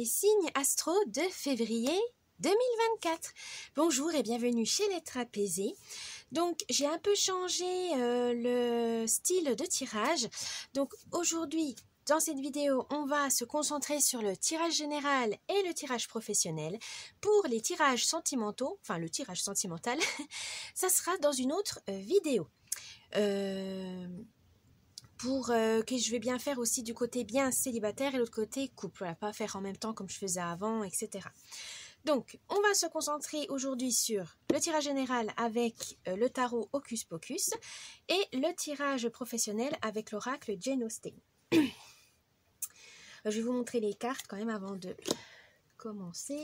les signes astro de février 2024. Bonjour et bienvenue chez l'être apaisé. Donc j'ai un peu changé le style de tirage. Donc aujourd'hui, dans cette vidéo, on va se concentrer sur le tirage général et le tirage professionnel. Pour les tirages sentimentaux, enfin le tirage sentimental, ça sera dans une autre vidéo. Que je vais bien faire aussi du côté bien célibataire et l'autre côté couple. Voilà, pas faire en même temps comme je faisais avant, etc. Donc, on va se concentrer aujourd'hui sur le tirage général avec le tarot Hocus Pocus et le tirage professionnel avec l'oracle Jane Austen. Je vais vous montrer les cartes quand même avant de commencer.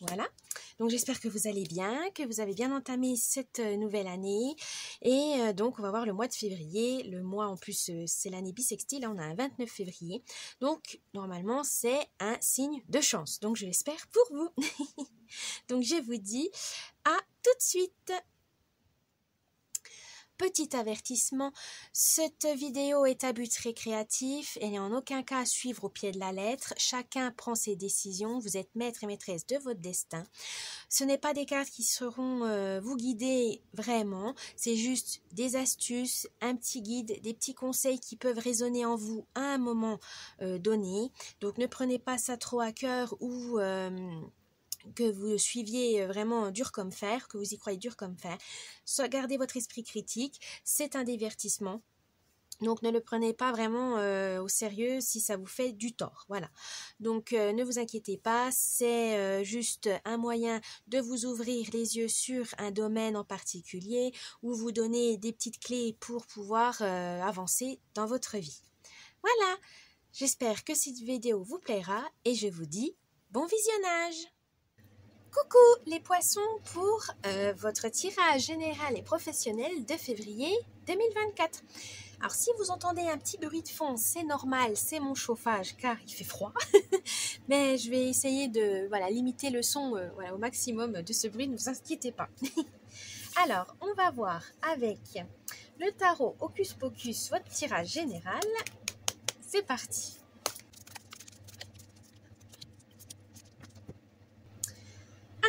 Voilà, donc j'espère que vous allez bien, que vous avez bien entamé cette nouvelle année. Et donc on va voir le mois de février. Le mois en plus c'est l'année bissextile, là on a un 29 février. Donc normalement c'est un signe de chance, donc je l'espère pour vous. Donc je vous dis à tout de suite. Petit avertissement, cette vidéo est à but récréatif, elle n'est en aucun cas à suivre au pied de la lettre, chacun prend ses décisions, vous êtes maître et maîtresse de votre destin. Ce n'est pas des cartes qui seront vous guider vraiment, c'est juste des astuces, un petit guide, des petits conseils qui peuvent résonner en vous à un moment donné. Donc ne prenez pas ça trop à cœur ou que vous suiviez vraiment dur comme fer, que vous y croyez dur comme fer. Gardez votre esprit critique, c'est un divertissement. Donc ne le prenez pas vraiment au sérieux si ça vous fait du tort. Voilà. Donc ne vous inquiétez pas, c'est juste un moyen de vous ouvrir les yeux sur un domaine en particulier ou vous donner des petites clés pour pouvoir avancer dans votre vie. Voilà. J'espère que cette vidéo vous plaira et je vous dis bon visionnage. Coucou les poissons pour votre tirage général et professionnel de février 2024. Alors si vous entendez un petit bruit de fond, c'est normal, c'est mon chauffage car il fait froid. Mais je vais essayer de limiter le son au maximum de ce bruit, ne vous inquiétez pas. Alors on va voir avec le tarot Hocus Pocus votre tirage général. C'est parti.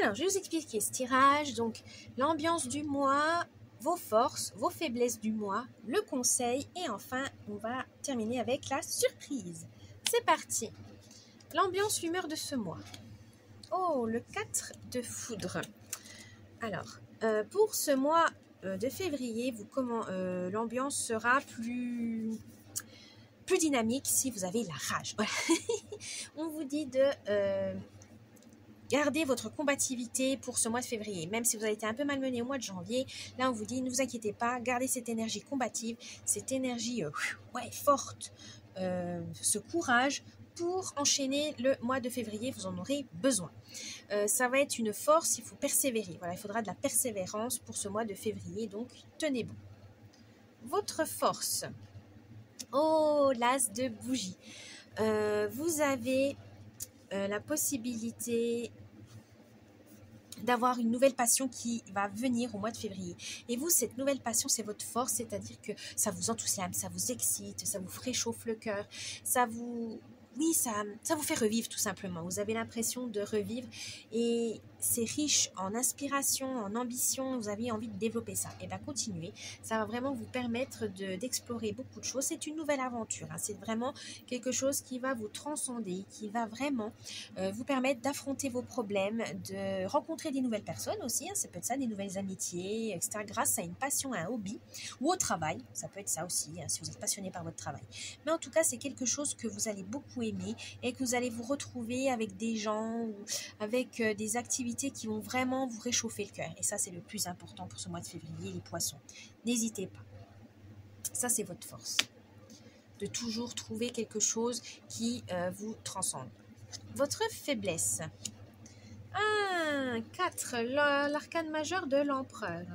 Alors, je vais vous expliquer ce tirage. Donc, l'ambiance du mois, vos forces, vos faiblesses du mois, le conseil et enfin, on va terminer avec la surprise. C'est parti. L'ambiance, l'humeur de ce mois. Oh, le 4 de foudre. Alors, pour ce mois de février, l'ambiance sera plus dynamique si vous avez la rage. Voilà. On vous dit de... gardez votre combativité pour ce mois de février. Même si vous avez été un peu malmené au mois de janvier, là on vous dit ne vous inquiétez pas, gardez cette énergie combative, cette énergie forte, ce courage pour enchaîner le mois de février, vous en aurez besoin. Ça va être une force, il faut persévérer. Voilà, il faudra de la persévérance pour ce mois de février, donc tenez bon. Votre force. Oh, l'as de bougie. Vous avez la possibilité d'avoir une nouvelle passion qui va venir au mois de février. Et vous, cette nouvelle passion, c'est votre force, c'est-à-dire que ça vous enthousiasme, ça vous excite, ça vous réchauffe le cœur, ça vous fait revivre tout simplement. Vous avez l'impression de revivre et c'est riche en inspiration, en ambition, vous avez envie de développer ça. Et bien continuez, ça va vraiment vous permettre d'explorer beaucoup de choses. C'est une nouvelle aventure, hein. C'est vraiment quelque chose qui va vous transcender, qui va vraiment vous permettre d'affronter vos problèmes, de rencontrer des nouvelles personnes aussi, hein. Ça peut être ça, des nouvelles amitiés, etc. Grâce à une passion, à un hobby ou au travail, ça peut être ça aussi, hein, si vous êtes passionné par votre travail. Mais en tout cas, c'est quelque chose que vous allez beaucoup aimer et que vous allez vous retrouver avec des gens ou avec des activités qui vont vraiment vous réchauffer le cœur. Et ça, c'est le plus important pour ce mois de février, les poissons. N'hésitez pas. Ça, c'est votre force. De toujours trouver quelque chose qui vous transcende. Votre faiblesse. 4, l'arcane majeur de l'empereur.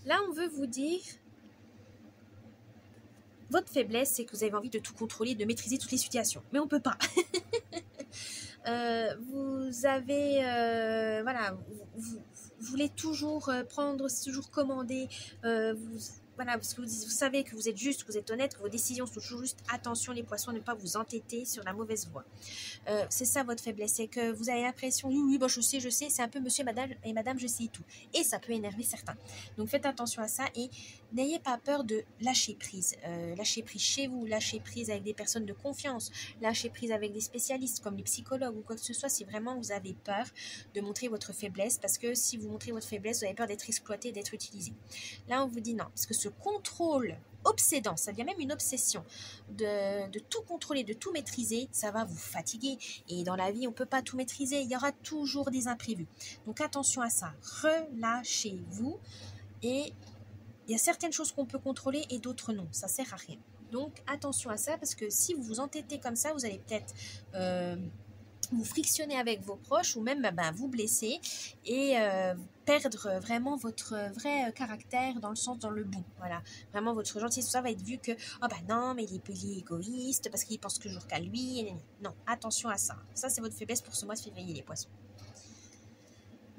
Là, on veut vous dire, votre faiblesse, c'est que vous avez envie de tout contrôler, de maîtriser toutes les situations. Mais on ne peut pas. Vous avez, vous voulez toujours prendre, toujours commander, voilà, parce que vous savez que vous êtes juste, que vous êtes honnête, que vos décisions sont toujours justes. Attention les poissons, ne pas vous entêter sur la mauvaise voie. C'est ça votre faiblesse, c'est que vous avez l'impression, oui, bon, je sais, c'est un peu monsieur madame et madame, je sais tout. Et ça peut énerver certains. Donc faites attention à ça et n'ayez pas peur de lâcher prise. Lâcher prise chez vous, lâcher prise avec des personnes de confiance, lâcher prise avec des spécialistes comme les psychologues ou quoi que ce soit si vraiment vous avez peur de montrer votre faiblesse, parce que si vous montrez votre faiblesse, vous avez peur d'être exploité, d'être utilisé. Là, on vous dit non, parce que ce contrôle obsédant, ça devient même une obsession de tout contrôler, de tout maîtriser, ça va vous fatiguer. Et dans la vie, on ne peut pas tout maîtriser, il y aura toujours des imprévus. Donc attention à ça, relâchez-vous. Et il y a certaines choses qu'on peut contrôler et d'autres non, ça ne sert à rien. Donc attention à ça, parce que si vous vous entêtez comme ça, vous allez peut-être vous frictionner avec vos proches ou même vous blesser et perdre vraiment votre vrai caractère dans le sens, dans le bon. Voilà, vraiment votre gentillesse, tout ça va être vu que non, mais il est égoïste parce qu'il pense toujours qu'à lui. Non, attention à ça. Ça, c'est votre faiblesse pour ce mois de février, les poissons.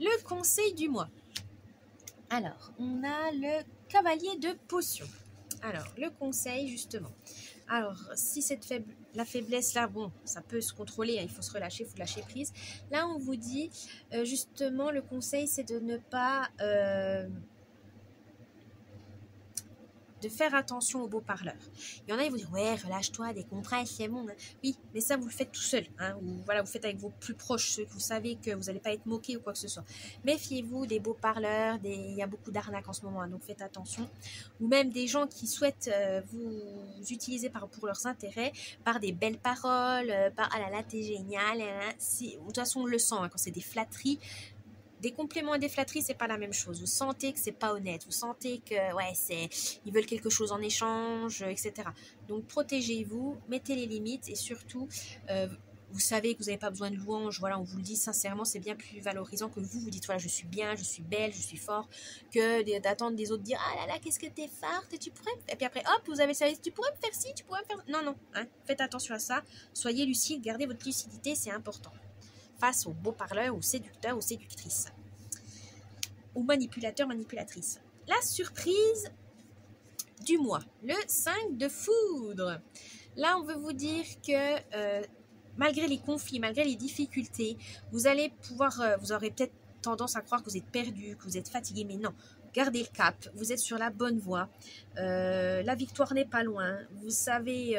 Le conseil du mois. Alors, on a le cavalier de potions. Alors, le conseil, justement. Alors, si la faiblesse, là, bon, ça peut se contrôler, hein, il faut se relâcher, il faut lâcher prise. Là, on vous dit, justement, le conseil, c'est de ne pas... de faire attention aux beaux parleurs. Il y en a, ils vont dire, ouais, relâche-toi, décompresse, c'est bon. Hein. Oui, mais ça, vous le faites tout seul. Hein, ou voilà, vous faites avec vos plus proches, ceux que vous savez que vous n'allez pas être moqué ou quoi que ce soit. Méfiez-vous des beaux parleurs, il y a beaucoup d'arnaques en ce moment, hein, donc faites attention. Ou même des gens qui souhaitent vous utiliser pour leurs intérêts, par des belles paroles, par ah là là, t'es génial. De toute façon, on le sent, hein, quand c'est des flatteries. Des compléments et des flatteries, c'est pas la même chose. Vous sentez que c'est pas honnête. Vous sentez que ils veulent quelque chose en échange, etc. Donc protégez-vous, mettez les limites et surtout, vous savez que vous n'avez pas besoin de louanges. Voilà, on vous le dit sincèrement, c'est bien plus valorisant que vous dites voilà, je suis bien, je suis belle, je suis fort, que d'attendre des autres dire ah là là, qu'est-ce que t'es forte, et puis après hop, vous avez ça, tu pourrais me faire ci, tu pourrais me faire non, hein, faites attention à ça. Soyez lucide, gardez votre lucidité, c'est important. Face aux beaux parleurs, aux séducteurs, aux séductrices. Ou manipulateurs, manipulatrices. La surprise du mois. Le 5 de foudre. Là, on veut vous dire que malgré les conflits, malgré les difficultés, vous allez pouvoir, vous aurez peut-être tendance à croire que vous êtes perdu, que vous êtes fatigué, mais non. Gardez le cap, vous êtes sur la bonne voie. La victoire n'est pas loin. Vous savez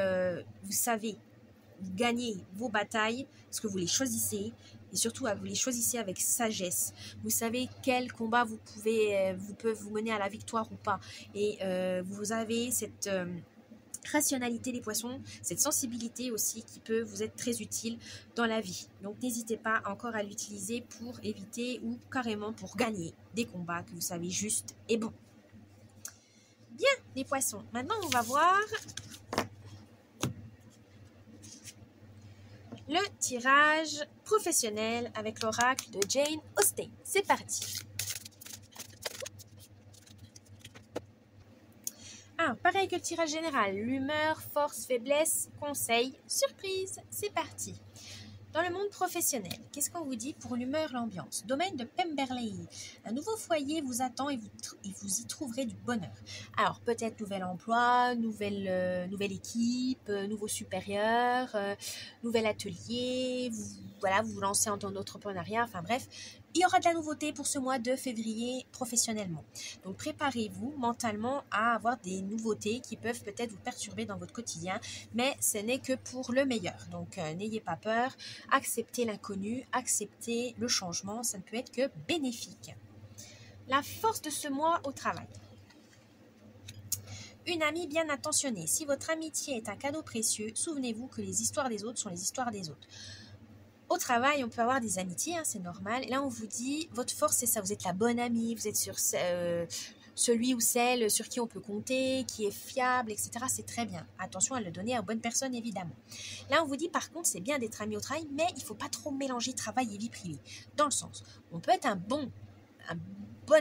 vous gagnez vos batailles parce que vous les choisissez et surtout vous les choisissez avec sagesse. Vous savez quel combat vous peut vous mener à la victoire ou pas. Et vous avez cette rationalité, les poissons, cette sensibilité aussi qui peut vous être très utile dans la vie. Donc n'hésitez pas encore à l'utiliser pour éviter ou carrément pour gagner des combats que vous savez justes et bons. Bien, les poissons. Maintenant, on va voir le tirage professionnel avec l'oracle de Jane Austen. C'est parti. Pareil que le tirage général, l'humeur, force, faiblesse, conseil, surprise, c'est parti. Dans le monde professionnel, qu'est-ce qu'on vous dit pour l'humeur, l'ambiance? Domaine de Pemberley. Un nouveau foyer vous attend et vous y trouverez du bonheur. Alors, peut-être nouvel emploi, nouvelle équipe, nouveau supérieur, nouvel atelier, vous vous lancez en entrepreneuriat, enfin bref. Il y aura de la nouveauté pour ce mois de février professionnellement. Donc préparez-vous mentalement à avoir des nouveautés qui peuvent peut-être vous perturber dans votre quotidien, mais ce n'est que pour le meilleur. Donc n'ayez pas peur, acceptez l'inconnu, acceptez le changement, ça ne peut être que bénéfique. La force de ce mois au travail. Une amie bien intentionnée. Si votre amitié est un cadeau précieux, souvenez-vous que les histoires des autres sont les histoires des autres. Au travail, on peut avoir des amitiés, hein, c'est normal. Et là, on vous dit, votre force, c'est ça. Vous êtes la bonne amie, vous êtes sur celui ou celle sur qui on peut compter, qui est fiable, etc. C'est très bien. Attention à le donner aux bonnes personnes, évidemment. Là, on vous dit, par contre, c'est bien d'être ami au travail, mais il ne faut pas trop mélanger travail et vie privée. Dans le sens, on peut être un bon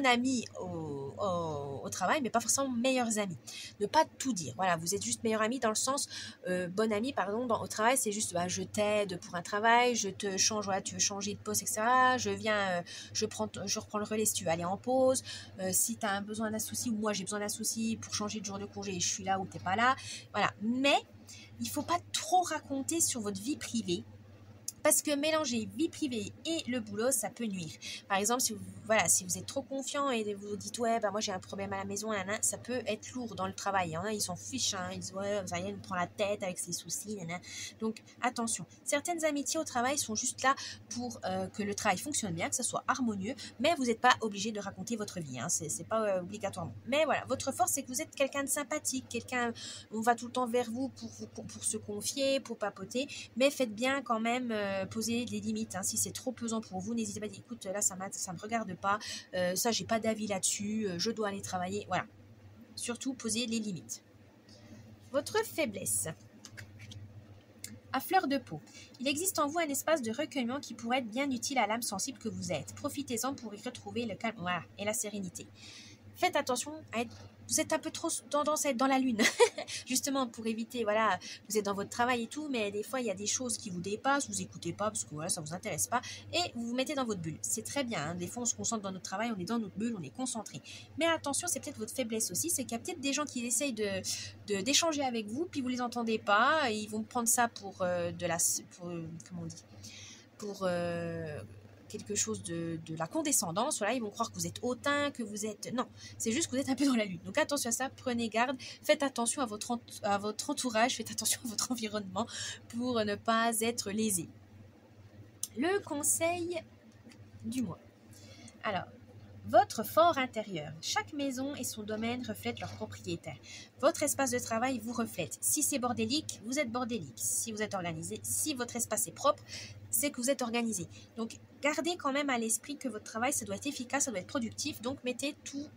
ami au au travail, mais pas forcément meilleurs amis. Ne pas tout dire. Voilà, vous êtes juste meilleurs amis dans le sens, bon ami, pardon, au travail, c'est juste, je t'aide pour un travail, je te change, voilà, tu veux changer de poste, etc. Je viens, je reprends le relais si tu veux aller en pause. Si tu as besoin d'un souci, ou moi j'ai besoin d'un souci pour changer de jour de congé, je suis là ou t'es pas là. Voilà, mais il faut pas trop raconter sur votre vie privée. Parce que mélanger vie privée et le boulot, ça peut nuire. Par exemple, si vous êtes trop confiant et vous dites, ouais, moi j'ai un problème à la maison, ça peut être lourd dans le travail. Il y en a, ils s'en fichent, hein, ils disent, ouais, ça y est, il me prend la tête avec ses soucis. Donc, attention. Certaines amitiés au travail sont juste là pour que le travail fonctionne bien, que ça soit harmonieux, mais vous n'êtes pas obligé de raconter votre vie. Hein, c'est pas obligatoirement. Mais voilà, votre force, c'est que vous êtes quelqu'un de sympathique, on va tout le temps vers vous pour se confier, pour papoter, mais faites bien quand même poser des limites. Hein. Si c'est trop pesant pour vous, n'hésitez pas à dire, écoute, là ça me regarde pas, ça j'ai pas d'avis là-dessus, je dois aller travailler. Voilà. Surtout posez les limites. Votre faiblesse. À fleur de peau. Il existe en vous un espace de recueillement qui pourrait être bien utile à l'âme sensible que vous êtes. Profitez-en pour y retrouver le calme et la sérénité. Faites attention à être... Vous êtes un peu trop tendance à être dans la lune, justement pour éviter, voilà, vous êtes dans votre travail et tout, mais des fois il y a des choses qui vous dépassent, vous écoutez pas parce que voilà, ça vous intéresse pas, et vous vous mettez dans votre bulle. C'est très bien, hein. Des fois on se concentre dans notre travail, on est dans notre bulle, on est concentré. Mais attention, c'est peut-être votre faiblesse aussi, c'est qu'il y a peut-être des gens qui essayent d'échanger avec vous, puis vous les entendez pas, et ils vont prendre ça pour comment on dit, pour quelque chose de la condescendance. Voilà, ils vont croire que vous êtes hautain, que vous êtes... Non, c'est juste que vous êtes un peu dans la lune. Donc attention à ça, prenez garde, faites attention à votre entourage, faites attention à votre environnement pour ne pas être lésé. Le conseil du mois. Alors, votre fort intérieur. Chaque maison et son domaine reflètent leur propriétaire. Votre espace de travail vous reflète. Si c'est bordélique, vous êtes bordélique. Si vous êtes organisé, si votre espace est propre, c'est que vous êtes organisé. Donc, gardez quand même à l'esprit que votre travail, ça doit être efficace, ça doit être productif. Donc, mettez tout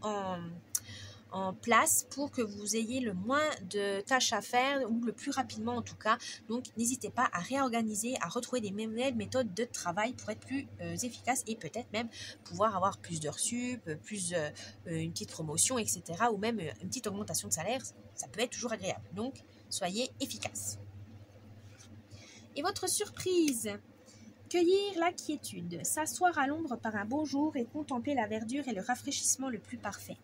en place pour que vous ayez le moins de tâches à faire, ou le plus rapidement en tout cas. Donc n'hésitez pas à réorganiser, à retrouver des nouvelles méthodes de travail pour être plus efficace et peut-être même pouvoir avoir plus d'heures sup, une petite promotion, etc. ou même une petite augmentation de salaire. Ça peut être toujours agréable. Donc soyez efficace. Et votre surprise? Cueillir la quiétude, s'asseoir à l'ombre par un beau jour et contempler la verdure et le rafraîchissement le plus parfait.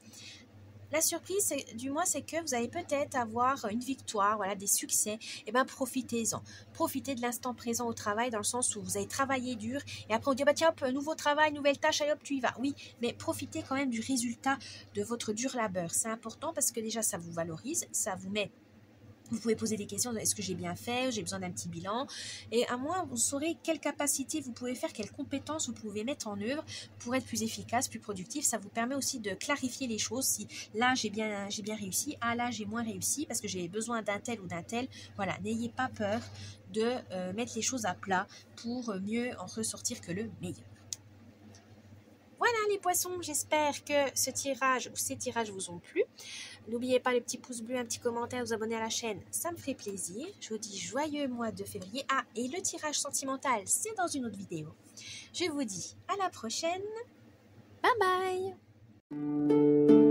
La surprise du mois, c'est que vous allez peut-être avoir une victoire, voilà, des succès. Et bien, profitez-en. Profitez de l'instant présent au travail, dans le sens où vous avez travaillé dur. Et après, on dit, tiens, hop, nouveau travail, nouvelle tâche, allez hop, tu y vas. Oui, mais profitez quand même du résultat de votre dur labeur. C'est important parce que déjà, ça vous valorise, ça vous met... Vous pouvez poser des questions, est-ce que j'ai bien fait, j'ai besoin d'un petit bilan, et à moins vous saurez quelle capacité vous pouvez faire, quelles compétences vous pouvez mettre en œuvre pour être plus efficace, plus productif. Ça vous permet aussi de clarifier les choses, si là j'ai bien réussi, là j'ai moins réussi parce que j'ai besoin d'un tel ou d'un tel. Voilà, n'ayez pas peur de mettre les choses à plat pour mieux en ressortir que le meilleur. Voilà les poissons, j'espère que ce tirage ou ces tirages vous ont plu. N'oubliez pas le petit pouce bleu, un petit commentaire, vous abonner à la chaîne, ça me ferait plaisir. Je vous dis joyeux mois de février. Et le tirage sentimental, c'est dans une autre vidéo. Je vous dis à la prochaine. Bye bye.